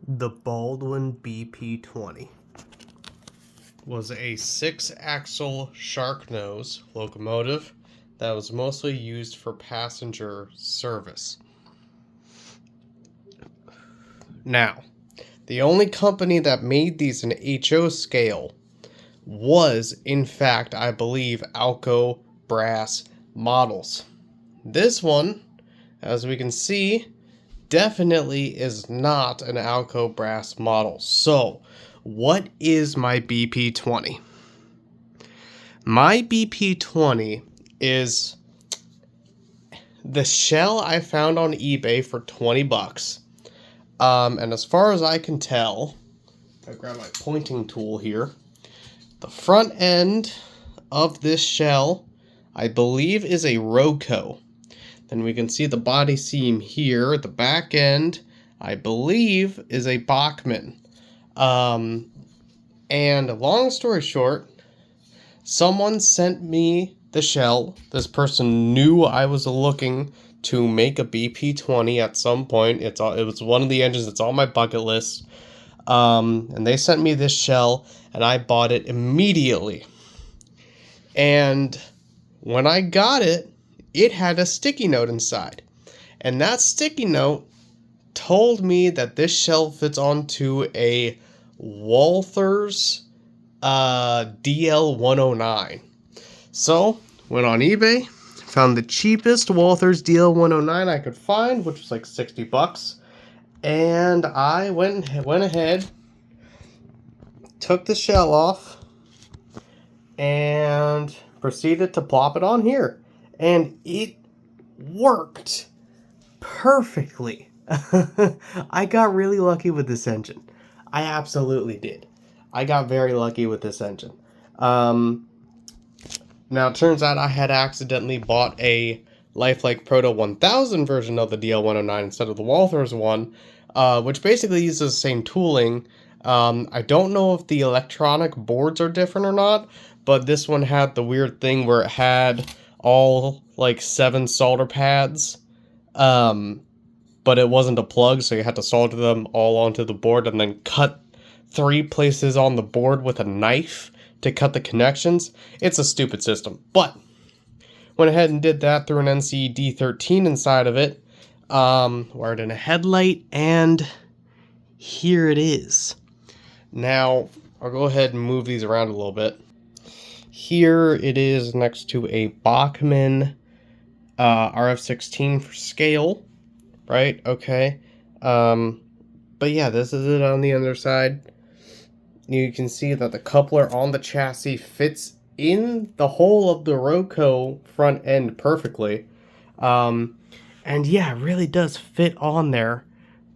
The Baldwin BP20 was a 6-axle shark nose locomotive that was mostly used for passenger service. Now, the only company that made these in HO scale was, in fact, I believe, Alco brass models. This one, as we can see, definitely is not an Alco brass model. So, what is my BP20? My BP20 is the shell I found on eBay for 20 bucks. And as far as I can tell, I grab my pointing tool here. The front end of this shell, I believe, is a Roco. Then we can see the body seam here. The back end, I believe, is a Bachmann. And long story short, someone sent me the shell. This person knew I was looking to make a BP20 at some point. It was one of the engines that's on my bucket list. And they sent me this shell, and I bought it immediately. And when I got it, it had a sticky note inside. And that sticky note told me that this shell fits onto a Walther's DL109. So, went on eBay, found the cheapest Walther's DL109 I could find, which was like 60 bucks. And I went ahead, took the shell off, and proceeded to plop it on here. And it worked perfectly. I got really lucky with this engine. I absolutely did. I got very lucky with this engine. Now, it turns out I had accidentally bought a Lifelike Proto 1000 version of the DL109 instead of the Walther's one, which basically uses the same tooling. I don't know if the electronic boards are different or not, but this one had the weird thing where it had all like 7 solder pads, but it wasn't a plug, so you had to solder them all onto the board and then cut 3 places on the board with a knife to cut the connections. It's a stupid system, but went ahead and did that through an NCD13 inside of it, wired in a headlight, and here it is. Now, I'll go ahead and move these around a little bit. Here it is next to a Bachmann RF16 for scale, right? Okay. But yeah, this is it on the underside. You can see that the coupler on the chassis fits in the hole of the Roco front end perfectly. And yeah, it really does fit on there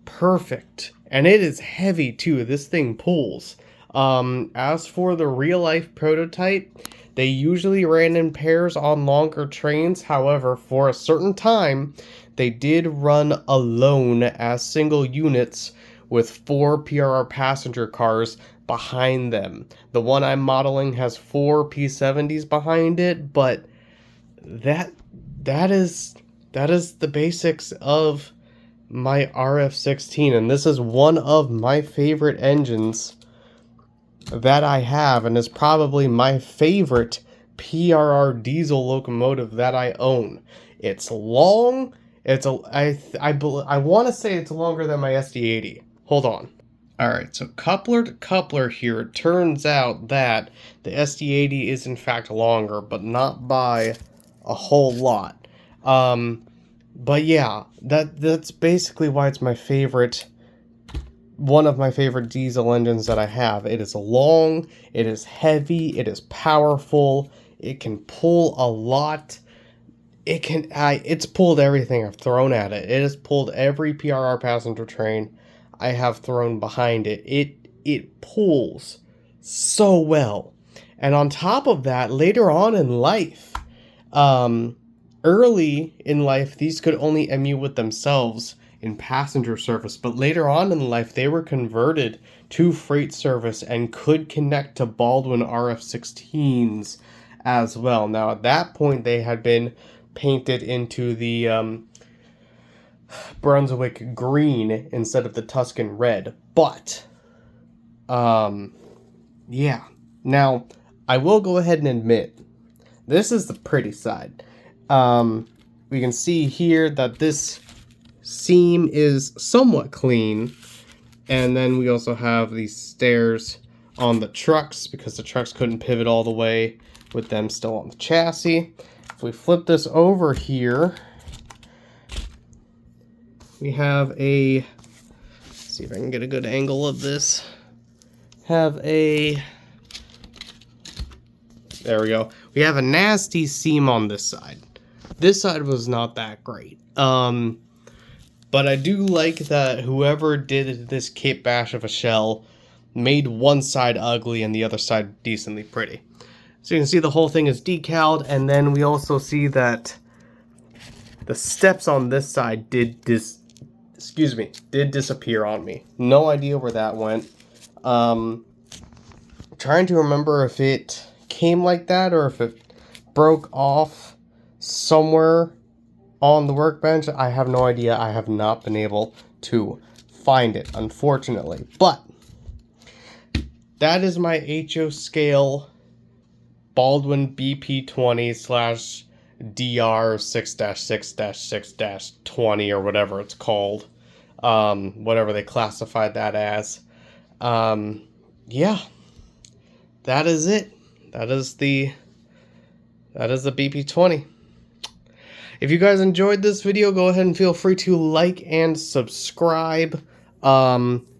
perfect. And it is heavy too. This thing pulls. As for the real life prototype, they usually ran in pairs on longer trains. However, for a certain time, they did run alone as single units with 4 PRR passenger cars behind them. The one I'm modeling has 4 P70s behind it, but that is the basics of my RF16, and this is one of my favorite engines that I have, and is probably my favorite PRR diesel locomotive that I own. It's long. I want to say it's longer than my SD80. Hold on. Alright, so coupler to coupler here, it turns out that the SD80 is in fact longer, but not by a whole lot. But yeah, that's basically why it's my favorite, one of my favorite diesel engines that I have. It is long, it is heavy, it is powerful, it can pull a lot. It's pulled everything I've thrown at it. It has pulled every PRR passenger train I have thrown behind it. It pulls so well. And on top of that, later on in life, early in life, these could only MU with themselves in passenger service, but later on in life, they were converted to freight service and could connect to Baldwin RF16s as well. Now, at that point, they had been painted into the Brunswick green instead of the Tuscan red. But, yeah. Now, I will go ahead and admit, this is the pretty side. We can see here that this seam is somewhat clean. And then we also have these stairs on the trucks because the trucks couldn't pivot all the way with them still on the chassis. If we flip this over here, we have a, let's see if I can get a good angle of this. Have a, there we go. We have a nasty seam on this side. This side was not that great. But I do like that whoever did this kit bash of a shell made one side ugly and the other side decently pretty. So you can see the whole thing is decaled, and then we also see that the steps on this side did disappear on me. No idea where that went. Trying to remember if it came like that or if it broke off somewhere on the workbench. I have no idea. I have not been able to find it, unfortunately. But that is my HO scale Baldwin BP20 / DR 6-6-6-20 or whatever it's called. Whatever they classified that as. Yeah. That is it. That is the BP20. If you guys enjoyed this video, go ahead and feel free to like and subscribe.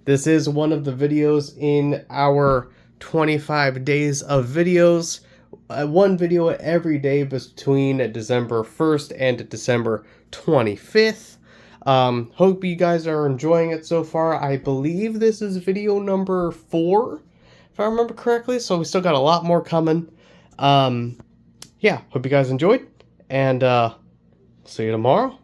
This is one of the videos in our 25 days of videos. One video every day between December 1st and December 25th. Hope you guys are enjoying it so far. I believe this is video number 4, if I remember correctly. So we still got a lot more coming. Yeah, hope you guys enjoyed. And, see you tomorrow.